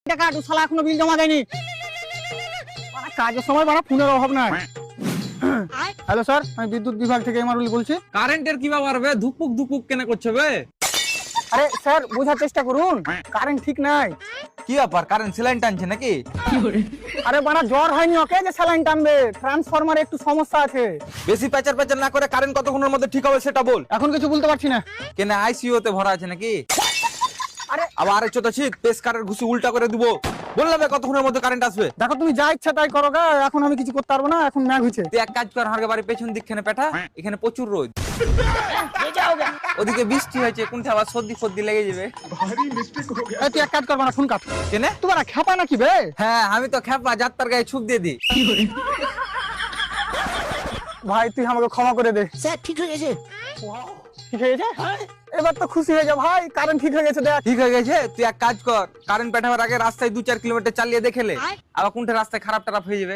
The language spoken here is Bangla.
টাকা তো শালা এখনো বিল জমা দেয়নি। কাজের সময় বাড়া ফোনের অভাব নাই। হ্যালো স্যার, আমি বিদ্যুৎ বিভাগ থেকে এমআরউল বলছি। কারেন্টের কি ব্যাপার বে? ধুকপুক ধুকপুক কেন করছে বে? আরে স্যার বোঝার চেষ্টা করুন, কারেন্ট ঠিক নাই। কি ব্যাপার, কারেন্ট স্যালাইন টানছে নাকি? আরে বাড়া জ্বর হয়নি ওকে যে স্যালাইন টানবে, ট্রান্সফরমারে একটু সমস্যা আছে। বেশি প্যাচার প্যাচার না করে কারেন্ট কতক্ষণের মধ্যে ঠিক হবে সেটা বল। এখন কিছু বলতে পারছি না। কেন আইসিইউ তে ভরা আছে নাকি? আরে আবার আরেকটু তো শীত পেসকারের ঘুষি উল্টা করে দিব। বললাম কতক্ষণের মধ্যে কারেন্ট আসবে। দেখো তুমি যা ইচ্ছা তাই করো গা, এখন আমি কিছু করতে পারবো না, এখন ম্যাগ হয়েছে। তুই এক কাজ কর, হারগে বাড়ি পেছন দিকখানে পেঠা, এখানে প্রচুর রোদ। ওদিকে বৃষ্টি হয়েছে, কোনটা আবার সর্দি ফর্দি লেগে যাবে। এই তুই এক কাজ করবো না, ফোন কাট। কেনে? তোমার খেপা নাকি বে? হ্যাঁ আমি তো খেপা, যাত্রার গায়ে ছুপ দিয়ে দিই। ভাই তুই আমাকে ক্ষমা করে দে। স্যার ঠিক হয়ে গেছে। ঠিক হয়ে গেছে? এবার তো খুশি হয়ে যা ভাই, কারেন্ট ঠিক হয়ে গেছে দেখ। ঠিক হয়ে গেছে, তুই এক কাজ কর, কারেন্ট পেঠাবার আগে রাস্তায় 2-4 কিলোমিটার চালিয়ে দেখেলে, আবার কোনটা রাস্তায় খারাপ টারাপ হয়ে যাবে।